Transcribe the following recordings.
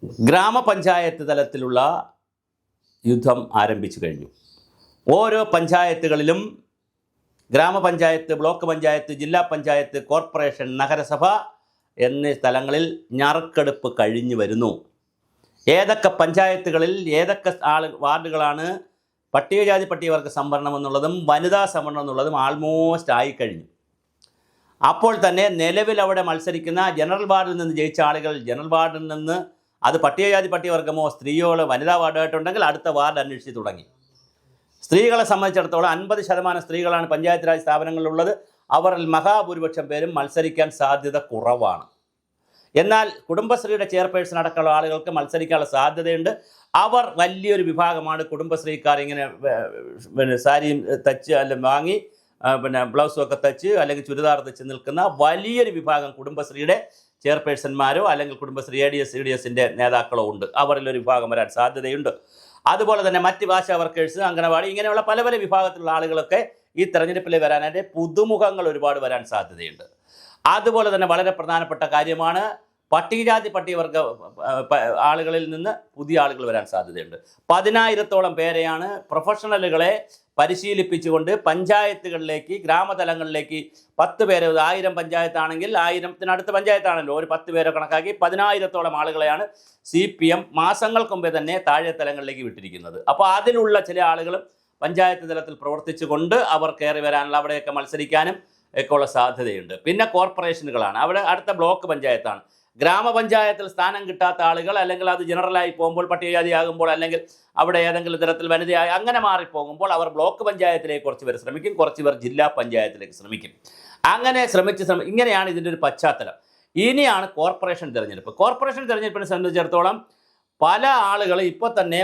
ഗ്രാമപഞ്ചായത്ത് തലത്തിലുള്ള യുദ്ധം ആരംഭിച്ചു കഴിഞ്ഞു. ഓരോ പഞ്ചായത്തുകളിലും ഗ്രാമപഞ്ചായത്ത്, ബ്ലോക്ക് പഞ്ചായത്ത്, ജില്ലാ പഞ്ചായത്ത്, കോർപ്പറേഷൻ, നഗരസഭ എന്നീ സ്ഥലങ്ങളിൽ ഞറുക്കെടുപ്പ് കഴിഞ്ഞു വരുന്നു. ഏതൊക്കെ പഞ്ചായത്തുകളിൽ ഏതൊക്കെ വാർഡുകളാണ് പട്ടികജാതി പട്ടികവർഗ സംവരണം എന്നുള്ളതും വനിതാ സംവരണം എന്നുള്ളതും ആൾമോസ്റ്റ് ആയിക്കഴിഞ്ഞു. അപ്പോൾ തന്നെ നിലവിൽ അവിടെ മത്സരിക്കുന്ന ജനറൽ വാർഡിൽ നിന്ന് ജയിച്ച ആളുകൾ ജനറൽ വാർഡിൽ നിന്ന് അത് പട്ടികജാതി പട്ടികവർഗമോ സ്ത്രീയോ വനിതാ വാർഡായിട്ടുണ്ടെങ്കിൽ അടുത്ത വാർഡ് അന്വേഷിച്ച് തുടങ്ങി. സ്ത്രീകളെ സംബന്ധിച്ചിടത്തോളം 50% സ്ത്രീകളാണ് പഞ്ചായത്ത് രാജ് സ്ഥാപനങ്ങളിലുള്ളത്. അവരിൽ മഹാഭൂരിപക്ഷം പേരും മത്സരിക്കാൻ സാധ്യത കുറവാണ്. എന്നാൽ കുടുംബശ്രീയുടെ ചെയർപേഴ്സൺ അടക്കമുള്ള ആളുകൾക്ക് മത്സരിക്കാനുള്ള സാധ്യതയുണ്ട്. അവർ വലിയൊരു വിഭാഗമാണ്. കുടുംബശ്രീക്കാർ ഇങ്ങനെ സാരിയും തച്ച് അല്ലെങ്കിൽ വാങ്ങി ബ്ലൗസും ഒക്കെ തച്ച് അല്ലെങ്കിൽ ചുരിദാർ തച്ച് നിൽക്കുന്ന വലിയൊരു വിഭാഗം കുടുംബശ്രീയുടെ ചെയർപേഴ്സന്മാരോ അല്ലെങ്കിൽ കുടുംബശ്രീ ADS CDSൻ്റെ നേതാക്കളോ ഉണ്ട്. അവരിലൊരു വിഭാഗം വരാൻ സാധ്യതയുണ്ട്. അതുപോലെ തന്നെ മറ്റ് ഭാഷാ വർക്കേഴ്സ്, അംഗനവാടി, ഇങ്ങനെയുള്ള പല പല വിഭാഗത്തിലുള്ള ആളുകളൊക്കെ ഈ തെരഞ്ഞെടുപ്പിൽ വരാനായിട്ട് പുതുമുഖങ്ങൾ ഒരുപാട് വരാൻ സാധ്യതയുണ്ട്. അതുപോലെ തന്നെ വളരെ പ്രധാനപ്പെട്ട കാര്യമാണ് പട്ടികജാതി പട്ടികവർഗ ആളുകളിൽ നിന്ന് പുതിയ ആളുകൾ വരാൻ സാധ്യതയുണ്ട്. 10,000-ഓളം പേരെയാണ് പ്രൊഫഷണലുകളെ പരിശീലിപ്പിച്ചുകൊണ്ട് പഞ്ചായത്തുകളിലേക്ക്, ഗ്രാമതലങ്ങളിലേക്ക് 10 പേരെ, 1000 പഞ്ചായത്താണെങ്കിൽ 1000-അടുത്ത പഞ്ചായത്താണല്ലോ, ഒരു 10 പേരെ കണക്കാക്കി 10,000-ഓളം ആളുകളെയാണ് CPM മാസങ്ങൾക്ക് മുമ്പേ തന്നെ താഴെ തലങ്ങളിലേക്ക് വിട്ടിരിക്കുന്നത്. അപ്പോൾ അതിലുള്ള ചില ആളുകളും പഞ്ചായത്ത് തലത്തിൽ പ്രവർത്തിച്ചുകൊണ്ട് അവർ കയറി വരാനുള്ള, അവിടെയൊക്കെ മത്സരിക്കാനും ഒക്കെ ഉള്ള സാധ്യതയുണ്ട്. പിന്നെ കോർപ്പറേഷനുകളാണ്. അവിടെ അടുത്ത ബ്ലോക്ക് പഞ്ചായത്താണ്. ഗ്രാമപഞ്ചായത്തിൽ സ്ഥാനം കിട്ടാത്ത ആളുകൾ, അല്ലെങ്കിൽ അത് ജനറലായി പോകുമ്പോൾ, പട്ടികജാതിയാകുമ്പോൾ, അല്ലെങ്കിൽ അവിടെ ഏതെങ്കിലും തരത്തിൽ വനിതയായി അങ്ങനെ മാറിപ്പോകുമ്പോൾ അവർ ബ്ലോക്ക് പഞ്ചായത്തിലേക്ക് കുറച്ച് പേർ ശ്രമിക്കും, കുറച്ച് പേർ ജില്ലാ പഞ്ചായത്തിലേക്ക് ശ്രമിക്കും. അങ്ങനെ ഇങ്ങനെയാണ് ഇതിൻ്റെ ഒരു പശ്ചാത്തലം. ഇനിയാണ് കോർപ്പറേഷൻ തിരഞ്ഞെടുപ്പ്. കോർപ്പറേഷൻ തിരഞ്ഞെടുപ്പിനെ സംബന്ധിച്ചിടത്തോളം പല ആളുകൾ ഇപ്പോൾ തന്നെ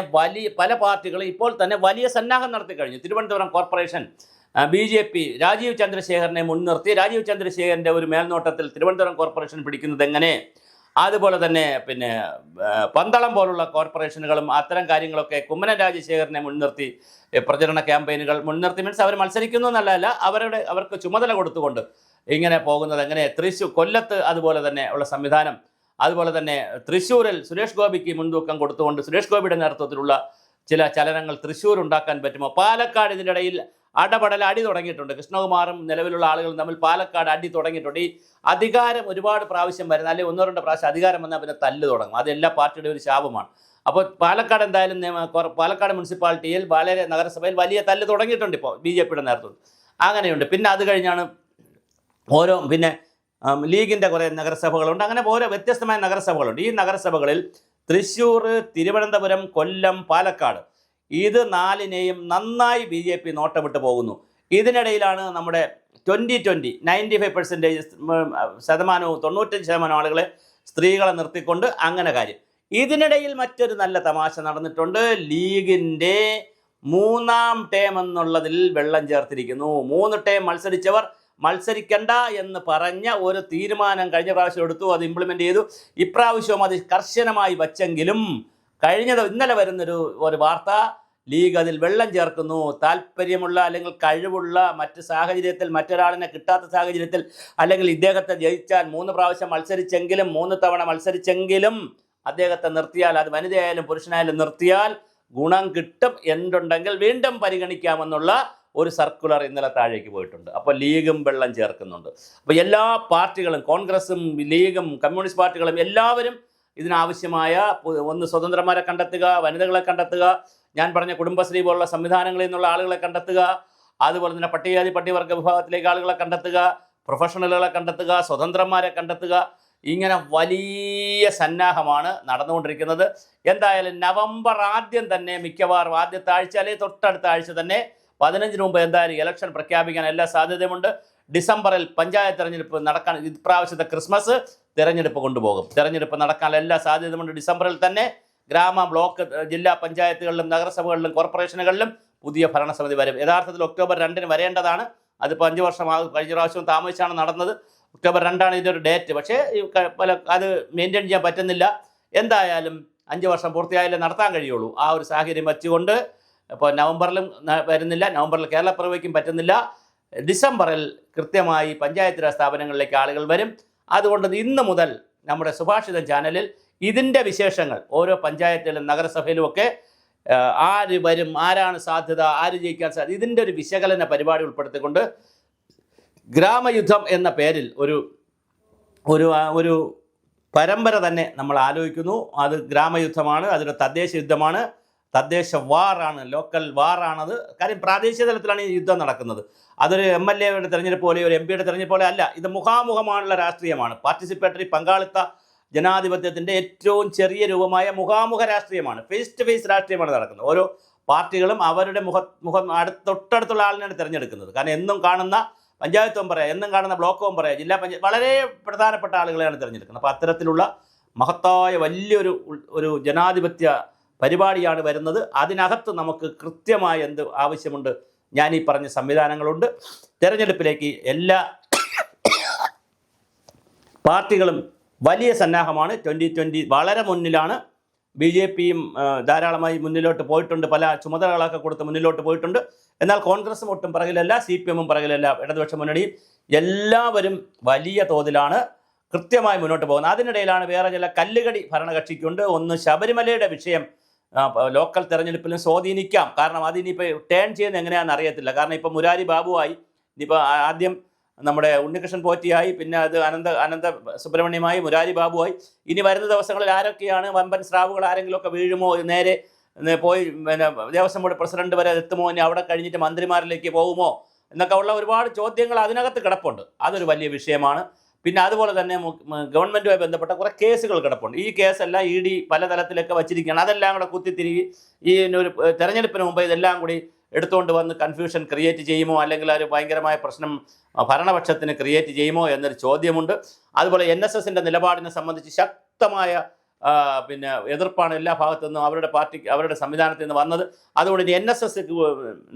പല പാർട്ടികൾ ഇപ്പോൾ തന്നെ വലിയ സന്നാഹം നടത്തി കഴിഞ്ഞു. തിരുവനന്തപുരം കോർപ്പറേഷൻ BJP രാജീവ് ചന്ദ്രശേഖരനെ മുൻനിർത്തി, രാജീവ് ചന്ദ്രശേഖരൻ്റെ ഒരു മേൽനോട്ടത്തിൽ തിരുവനന്തപുരം കോർപ്പറേഷൻ പിടിക്കുന്നത് എങ്ങനെ, അതുപോലെ തന്നെ പിന്നെ പന്തളം പോലുള്ള കോർപ്പറേഷനുകളും അത്തരം കാര്യങ്ങളൊക്കെ കുമ്മനം രാജശേഖരനെ മുൻനിർത്തി പ്രചരണ ക്യാമ്പയിനുകൾ മുൻനിർത്തി, മീൻസ് അവർ മത്സരിക്കുന്നു എന്നല്ല, അവർക്ക് ചുമതല കൊടുത്തുകൊണ്ട് ഇങ്ങനെ പോകുന്നത് എങ്ങനെ. കൊല്ലത്ത് അതുപോലെ തന്നെ ഉള്ള സംവിധാനം, അതുപോലെ തന്നെ തൃശ്ശൂരിൽ സുരേഷ് ഗോപിക്ക് മുൻതൂക്കം കൊടുത്തുകൊണ്ട് സുരേഷ് ഗോപിയുടെ നേതൃത്വത്തിലുള്ള ചില ചലനങ്ങൾ തൃശ്ശൂർ ഉണ്ടാക്കാൻ പറ്റുമോ. പാലക്കാട് ഇതിൻ്റെ ഇടയിൽ അടി തുടങ്ങിയിട്ടുണ്ട്. കൃഷ്ണകുമാറും നിലവിലുള്ള ആളുകളും തമ്മിൽ പാലക്കാട് അടി തുടങ്ങിയിട്ടുണ്ട്. ഈ അധികാരം ഒരുപാട് പ്രാവശ്യം വരുന്ന, അല്ലെങ്കിൽ 1-2 പ്രാവശ്യം അധികാരം വന്നാൽ പിന്നെ തല്ല് തുടങ്ങും. അത് എല്ലാ പാർട്ടിയുടെ ഒരു ശാപമാണ്. അപ്പോൾ പാലക്കാട് എന്തായാലും പാലക്കാട് മുനിസിപ്പാലിറ്റിയിൽ വളരെ നഗരസഭയിൽ വലിയ തല്ല് തുടങ്ങിയിട്ടുണ്ട് ഇപ്പോൾ BJPയുടെ നേതൃത്വത്തിൽ. അങ്ങനെയുണ്ട്. പിന്നെ അത് കഴിഞ്ഞാണ് പിന്നെ ലീഗിൻ്റെ കുറേ നഗരസഭകളുണ്ട്. അങ്ങനെ ഓരോ വ്യത്യസ്തമായ നഗരസഭകളുണ്ട്. ഈ നഗരസഭകളിൽ തൃശ്ശൂർ, തിരുവനന്തപുരം, കൊല്ലം, പാലക്കാട്, ഇത് 4നെയും നന്നായി BJP നോട്ടമിട്ട് പോകുന്നു. ഇതിനിടയിലാണ് നമ്മുടെ 2020 95% 95% ആളുകളെ സ്ത്രീകളെ നിർത്തിക്കൊണ്ട് അങ്ങനെ കാര്യം. ഇതിനിടയിൽ മറ്റൊരു നല്ല തമാശ നടന്നിട്ടുണ്ട്. ലീഗിൻ്റെ 3ാം ടേം എന്നുള്ളതിൽ വെള്ളം ചേർത്തിരിക്കുന്നു. 3 ടേം മത്സരിച്ചവർ മത്സരിക്കണ്ട എന്ന് പറഞ്ഞ ഒരു തീരുമാനം കഴിഞ്ഞ പ്രാവശ്യം എടുത്തു, അത് ഇംപ്ലിമെൻ്റ് ചെയ്തു. ഇപ്രാവശ്യവും അത് കർശനമായി വച്ചെങ്കിലും ഇന്നലെ വരുന്നൊരു വാർത്ത, ലീഗ് അതിൽ വെള്ളം ചേർക്കുന്നു. താല്പര്യമുള്ള അല്ലെങ്കിൽ കഴിവുള്ള മറ്റ് സാഹചര്യത്തിൽ, മറ്റൊരാളിനെ കിട്ടാത്ത സാഹചര്യത്തിൽ, അല്ലെങ്കിൽ ഇദ്ദേഹത്തെ ജയിച്ചാൽ 3 പ്രാവശ്യം മത്സരിച്ചെങ്കിലും 3 തവണ മത്സരിച്ചെങ്കിലും അദ്ദേഹത്തെ നിർത്തിയാൽ, അത് വനിതയായാലും പുരുഷനായാലും നിർത്തിയാൽ ഗുണം കിട്ടും എന്നുണ്ടെങ്കിൽ വീണ്ടും പരിഗണിക്കാമെന്നുള്ള ഒരു സർക്കുലർ ഇന്നലെ താഴേക്ക് പോയിട്ടുണ്ട്. അപ്പോൾ ലീഗും വെള്ളം ചേർക്കുന്നുണ്ട്. അപ്പോൾ എല്ലാ പാർട്ടികളും, കോൺഗ്രസും ലീഗും കമ്മ്യൂണിസ്റ്റ് പാർട്ടികളും എല്ലാവരും ഇതിനാവശ്യമായ ഒന്ന് സ്വതന്ത്രന്മാരെ കണ്ടെത്തുക, വനിതകളെ കണ്ടെത്തുക, ഞാൻ പറഞ്ഞ കുടുംബശ്രീ പോലുള്ള സംവിധാനങ്ങളിൽ നിന്നുള്ള ആളുകളെ കണ്ടെത്തുക, അതുപോലെ തന്നെ പട്ടികജാതി പട്ടികവർഗ വിഭാഗത്തിലേക്ക് ആളുകളെ കണ്ടെത്തുക, പ്രൊഫഷണലുകളെ കണ്ടെത്തുക, സ്വതന്ത്രന്മാരെ കണ്ടെത്തുക, ഇങ്ങനെ വലിയ സന്നാഹമാണ് നടന്നുകൊണ്ടിരിക്കുന്നത്. എന്തായാലും നവംബർ ആദ്യം തന്നെ, മിക്കവാറും ആദ്യത്തെ ആഴ്ച അല്ലെങ്കിൽ തൊട്ടടുത്ത ആഴ്ച തന്നെ 15 മുമ്പ് എന്തായാലും ഇലക്ഷൻ പ്രഖ്യാപിക്കാൻ എല്ലാ സാധ്യതയുമുണ്ട്. ഡിസംബറിൽ പഞ്ചായത്ത് തെരഞ്ഞെടുപ്പ് നടക്കാൻ, ഇപ്രാവശ്യത്തെ ക്രിസ്മസ് തെരഞ്ഞെടുപ്പ് കൊണ്ടുപോകും. തെരഞ്ഞെടുപ്പ് നടക്കാനുള്ള എല്ലാ സാധ്യതയുമുണ്ട്. ഡിസംബറിൽ തന്നെ ഗ്രാമ, ബ്ലോക്ക്, ജില്ലാ പഞ്ചായത്തുകളിലും നഗരസഭകളിലും കോർപ്പറേഷനുകളിലും പുതിയ ഭരണസമിതി വരും. യഥാർത്ഥത്തിൽ ഒക്ടോബർ 2-ന് വരേണ്ടതാണ്. അതിപ്പോൾ 5 വർഷമാകും. കഴിഞ്ഞ പ്രാവശ്യം താമസിച്ചാണ് നടന്നത്. ഒക്ടോബർ 2-ആണ് ഇതിൻ്റെ ഒരു ഡേറ്റ്. പക്ഷേ അത് മെയിൻറ്റെയിൻ ചെയ്യാൻ പറ്റുന്നില്ല. എന്തായാലും 5 വർഷം പൂർത്തിയായാലേ നടത്താൻ കഴിയുള്ളൂ. ആ ഒരു സാഹചര്യം വെച്ചുകൊണ്ട് ഇപ്പോൾ നവംബറിലും വരുന്നില്ല, നവംബറിൽ കേരളപ്പിറവിക്കും പറ്റുന്നില്ല. ഡിസംബറിൽ കൃത്യമായി പഞ്ചായത്ത് രാജ് സ്ഥാപനങ്ങളിലേക്ക് ആളുകൾ വരും. അതുകൊണ്ട് ഇന്ന് മുതൽ നമ്മുടെ സുഭാഷിതം ചാനലിൽ ഇതിൻ്റെ വിശേഷങ്ങൾ ഓരോ പഞ്ചായത്തിലും നഗരസഭയിലുമൊക്കെ ആര് വരും, ആരാണ് സാധ്യത, ആര് ജയിക്കാൻ സാധ്യത, ഇതിൻ്റെ ഒരു വിശകലന പരിപാടി ഉൾപ്പെടുത്തിക്കൊണ്ട് ഗ്രാമയുദ്ധം എന്ന പേരിൽ ഒരു ഒരു ഒരു പരമ്പര തന്നെ നമ്മൾ ആലോചിക്കുന്നു. അത് ഗ്രാമയുദ്ധമാണ്, അതൊരു തദ്ദേശ യുദ്ധമാണ്, തദ്ദേശ വാറാണ്, ലോക്കൽ വാറാണത്. കാര്യം പ്രാദേശിക തലത്തിലാണ് ഈ യുദ്ധം നടക്കുന്നത്. അതൊരു MLA-യുടെ തെരഞ്ഞെടുപ്പ് പോലെ ഒരു MP-യുടെ തെരഞ്ഞെടുപ്പ് പോലെ അല്ല. ഇത് മുഖാമുഖമായുള്ള രാഷ്ട്രീയമാണ്. പാർട്ടിസിപ്പേറ്ററി പങ്കാളിത്ത ജനാധിപത്യത്തിൻ്റെ ഏറ്റവും ചെറിയ രൂപമായ മുഖാമുഖ രാഷ്ട്രീയമാണ്. ഫേസ് ടു ഫേസ് രാഷ്ട്രീയമാണ് നടക്കുന്നത്. ഓരോ പാർട്ടികളും അവരുടെ മുഖം തൊട്ടടുത്തുള്ള ആളിനാണ് തിരഞ്ഞെടുക്കുന്നത്. കാരണം എന്നും കാണുന്ന പഞ്ചായത്ത് മെമ്പറെ, എന്നും കാണുന്ന ബ്ലോക്ക് മെമ്പറെ, ജില്ലാ പഞ്ചായത്ത് വളരെ പ്രധാനപ്പെട്ട ആളുകളെയാണ് തിരഞ്ഞെടുക്കുന്നത്. അപ്പോൾ അത്തരത്തിലുള്ള മഹത്തായ വലിയൊരു ജനാധിപത്യ പരിപാടിയാണ് വരുന്നത്. അതിനകത്ത് നമുക്ക് കൃത്യമായ എന്ത് ആവശ്യമുണ്ട്, ഞാൻ ഈ പറഞ്ഞ സംവിധാനങ്ങളുണ്ട്. തെരഞ്ഞെടുപ്പിലേക്ക് എല്ലാ പാർട്ടികളും വലിയ സന്നാഹമാണ്. 2020 വളരെ മുന്നിലാണ്. BJP-യും ധാരാളമായി മുന്നിലോട്ട് പോയിട്ടുണ്ട്, പല ചുമതലകളൊക്കെ കൊടുത്ത് മുന്നിലോട്ട് പോയിട്ടുണ്ട്. എന്നാൽ കോൺഗ്രസും ഒട്ടും പിറകിലല്ല, CPM-ഉം പിറകിലല്ല, ഇടതുപക്ഷ മുന്നണിയും എല്ലാവരും വലിയ തോതിലാണ് കൃത്യമായി മുന്നോട്ട് പോകുന്നത്. അതിനിടയിലാണ് വേറെ ചില കല്ലുകടി ഭരണകക്ഷിക്കുണ്ട്. ഒന്ന്, ശബരിമലയുടെ വിഷയം ലോക്കൽ തെരഞ്ഞെടുപ്പിലും സ്വാധീനിക്കാം. കാരണം അതിനിപ്പോൾ ടേൺ ചെയ്യുന്നത് എങ്ങനെയാണെന്ന് അറിയത്തില്ല. കാരണം ഇപ്പോൾ മുരാരി ബാബുവായി, ഇനിയിപ്പോൾ ആദ്യം നമ്മുടെ ഉണ്ണികൃഷ്ണൻ പോറ്റിയായി, പിന്നെ അത് അനന്ത സുബ്രഹ്മണ്യമായി, മുരാരി ബാബുവായി. ഇനി വരുന്ന ദിവസങ്ങളിൽ ആരൊക്കെയാണ് വമ്പൻ സ്രാവുകൾ ആരെങ്കിലുമൊക്കെ വീഴുമോ, നേരെ പോയി പിന്നെ ദേവസ്വം ബോർഡ് പ്രസിഡന്റ് വരെ എത്തുമോ, ഇനി അവിടെ കഴിഞ്ഞിട്ട് മന്ത്രിമാരിലേക്ക് പോകുമോ എന്നൊക്കെ ഉള്ള ഒരുപാട് ചോദ്യങ്ങൾ അതിനകത്ത് കിടപ്പുണ്ട്. അതൊരു വലിയ വിഷയമാണ്. പിന്നെ അതുപോലെ തന്നെ ഗവൺമെൻറ്റുമായി ബന്ധപ്പെട്ട കുറേ കേസുകൾ കിടപ്പുണ്ട്. ഈ കേസെല്ലാം ED പല തലത്തിലൊക്കെ വച്ചിരിക്കുകയാണ്. അതെല്ലാം കൂടെ കുത്തിത്തിരികി ഈ ഒരു തെരഞ്ഞെടുപ്പിന് മുമ്പ് ഇതെല്ലാം കൂടി എടുത്തുകൊണ്ട് വന്ന് കൺഫ്യൂഷൻ ക്രിയേറ്റ് ചെയ്യുമോ, അല്ലെങ്കിൽ ഒരു ഭയങ്കരമായ പ്രശ്നം ഭരണപക്ഷത്തിന് ക്രിയേറ്റ് ചെയ്യുമോ എന്നൊരു ചോദ്യമുണ്ട്. അതുപോലെ NSS-ൻ്റെ നിലപാടിനെ സംബന്ധിച്ച് ശക്തമായ പിന്നെ എതിർപ്പാണ് എല്ലാ ഭാഗത്തു നിന്നും അവരുടെ സംവിധാനത്തിൽ നിന്ന് വന്നത്. അതുകൊണ്ട് ഇനി NSS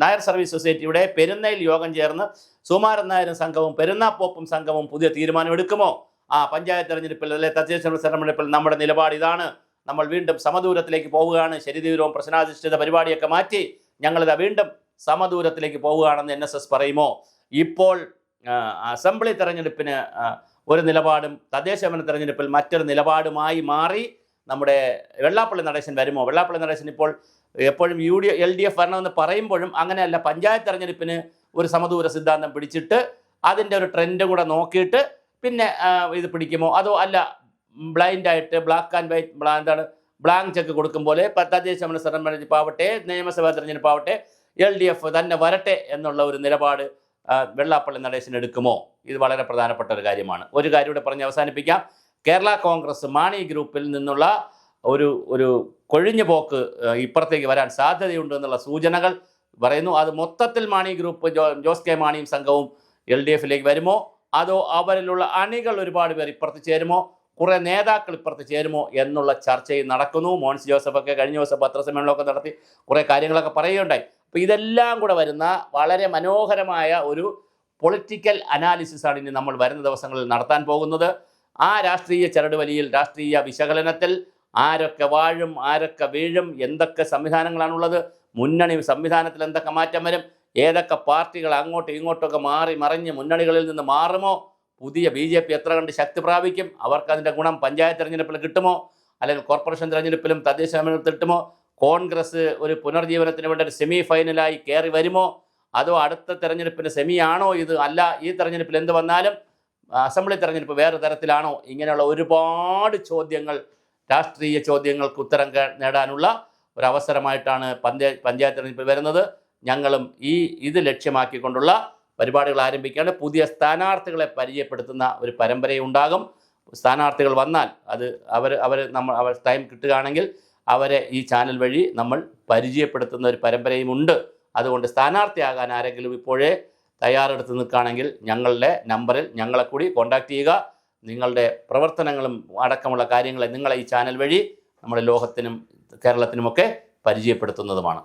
നായർ സർവീസ് സൊസൈറ്റിയുടെ പെരുന്നയിൽ യോഗം ചേർന്ന് സുകുമാരൻ നായരും സംഘവും പെരുന്നാപ്പോപ്പും സംഘവും പുതിയ തീരുമാനം എടുക്കുമോ? പഞ്ചായത്ത് തെരഞ്ഞെടുപ്പിൽ അല്ലെ തദ്ദേശ തെരഞ്ഞെടുപ്പിൽ നമ്മുടെ നിലപാട് ഇതാണ്, നമ്മൾ വീണ്ടും സമദൂരത്തിലേക്ക് പോവുകയാണ്, ശരിതീവ്രവും പ്രശ്നാധിഷ്ഠിത പരിപാടിയൊക്കെ മാറ്റി ഞങ്ങളിതാ വീണ്ടും സമദൂരത്തിലേക്ക് പോവുകയാണെന്ന് NSS പറയുമോ? ഇപ്പോൾ അസംബ്ലി തെരഞ്ഞെടുപ്പിന് ഒരു നിലപാടും തദ്ദേശഭരണ തെരഞ്ഞെടുപ്പിൽ മറ്റൊരു നിലപാടുമായി മാറി നമ്മുടെ വെള്ളാപ്പള്ളി നടേശൻ വരുമോ? വെള്ളാപ്പള്ളി നടേശൻ ഇപ്പോൾ എപ്പോഴും LDF വരണമെന്ന് പറയുമ്പോഴും അങ്ങനെയല്ല. പഞ്ചായത്ത് തെരഞ്ഞെടുപ്പിന് ഒരു സമദൂര സിദ്ധാന്തം പിടിച്ചിട്ട് അതിൻ്റെ ഒരു ട്രെൻഡും കൂടെ നോക്കിയിട്ട് പിന്നെ ഇത് പിടിക്കുമോ? അതോ അല്ല ബ്ലൈൻഡായിട്ട് black and white blank cheque കൊടുക്കും പോലെ തദ്ദേശഭരണ തെരഞ്ഞെടുപ്പാവട്ടെ നിയമസഭാ തെരഞ്ഞെടുപ്പാവട്ടെ LDF തന്നെ വരട്ടെ എന്നുള്ള ഒരു നിലപാട് വെള്ളാപ്പള്ളി നടേശൻ എടുക്കുമോ? ഇത് വളരെ പ്രധാനപ്പെട്ട ഒരു കാര്യമാണ്. ഒരു കാര്യം കൂടെ പറഞ്ഞ് അവസാനിപ്പിക്കാം. കേരള കോൺഗ്രസ് മാണി ഗ്രൂപ്പിൽ നിന്നുള്ള ഒരു കൊഴിഞ്ഞു പോക്ക് ഇപ്പുറത്തേക്ക് വരാൻ സാധ്യതയുണ്ട് എന്നുള്ള സൂചനകൾ പറയുന്നു. അത് മൊത്തത്തിൽ മാണി ഗ്രൂപ്പ് ജോസ് കെ മാണിയും സംഘവും LDF-ലേക്ക് വരുമോ, അതോ അവരിലുള്ള അണികൾ ഒരുപാട് പേർ ഇപ്പുറത്ത് ചേരുമോ, കുറേ നേതാക്കൾ ഇപ്പുറത്ത് ചേരുമോ എന്നുള്ള ചർച്ചയും നടക്കുന്നു. മോൻസ് ജോസഫൊക്കെ കഴിഞ്ഞ ദിവസം പത്രസമ്മേളനമൊക്കെ നടത്തി കുറേ കാര്യങ്ങളൊക്കെ പറയുകയുണ്ടായി. അപ്പോൾ ഇതെല്ലാം കൂടെ വരുന്ന വളരെ മനോഹരമായ ഒരു പൊളിറ്റിക്കൽ അനാലിസിസാണ് ഇനി നമ്മൾ വരുന്ന ദിവസങ്ങളിൽ നടത്താൻ പോകുന്നത്. ആ രാഷ്ട്രീയ ചരടുവലിയിൽ, രാഷ്ട്രീയ വിശകലനത്തിൽ ആരൊക്കെ വാഴും, ആരൊക്കെ വീഴും, എന്തൊക്കെ സംവിധാനങ്ങളാണുള്ളത്, മുന്നണി സംവിധാനത്തിൽ എന്തൊക്കെ മാറ്റം വരും, ഏതൊക്കെ പാർട്ടികൾ അങ്ങോട്ടും ഇങ്ങോട്ടൊക്കെ മറിഞ്ഞ് മുന്നണികളിൽ നിന്ന് മാറുമോ, പുതിയ BJP എത്ര കണ്ട് ശക്തി പ്രാപിക്കും, അവർക്ക് അതിൻ്റെ ഗുണം പഞ്ചായത്ത് തെരഞ്ഞെടുപ്പിൽ കിട്ടുമോ, അല്ലെങ്കിൽ കോർപ്പറേഷൻ തെരഞ്ഞെടുപ്പിലും തദ്ദേശ തെരഞ്ഞെടുപ്പിൽ കിട്ടുമോ, കോൺഗ്രസ് ഒരു പുനർജീവനത്തിന് വേണ്ട ഒരു സെമി ഫൈനലായി കയറി വരുമോ, അതോ അടുത്ത തെരഞ്ഞെടുപ്പിൻ്റെ സെമി ആണോ ഇത്, അല്ല ഈ തെരഞ്ഞെടുപ്പിൽ എന്ത് വന്നാലും അസംബ്ലി തെരഞ്ഞെടുപ്പ് വേറെ തരത്തിലാണോ, ഇങ്ങനെയുള്ള ഒരുപാട് ചോദ്യങ്ങൾ, രാഷ്ട്രീയ ചോദ്യങ്ങൾക്ക് ഉത്തരം നേടാനുള്ള ഒരവസരമായിട്ടാണ് പഞ്ചായത്ത് തെരഞ്ഞെടുപ്പ് വരുന്നത്. ഞങ്ങളും ഇത് ലക്ഷ്യമാക്കിക്കൊണ്ടുള്ള പരിപാടികൾ ആരംഭിക്കുകയാണ്. പുതിയ സ്ഥാനാർത്ഥികളെ പരിചയപ്പെടുത്തുന്ന ഒരു പരമ്പരയുണ്ടാകും. സ്ഥാനാർത്ഥികൾ വന്നാൽ അത് അവർ ടൈം കിട്ടുകയാണെങ്കിൽ അവരെ ഈ ചാനൽ വഴി നമ്മൾ പരിചയപ്പെടുത്തുന്ന ഒരു പരമ്പരയുമുണ്ട്. അതുകൊണ്ട് സ്ഥാനാർത്ഥിയാകാൻ ആരെങ്കിലും ഇപ്പോഴേ തയ്യാറെടുത്ത് നിൽക്കുകയാണെങ്കിൽ ഞങ്ങളുടെ നമ്പറിൽ ഞങ്ങളെ കൂടി കോൺടാക്റ്റ് ചെയ്യുക. നിങ്ങളുടെ പ്രവർത്തനങ്ങളും അടക്കമുള്ള കാര്യങ്ങളെ നിങ്ങളെ ഈ ചാനൽ വഴി നമ്മുടെ ലോകത്തിനും കേരളത്തിനുമൊക്കെ പരിചയപ്പെടുത്തുന്നതുമാണ്.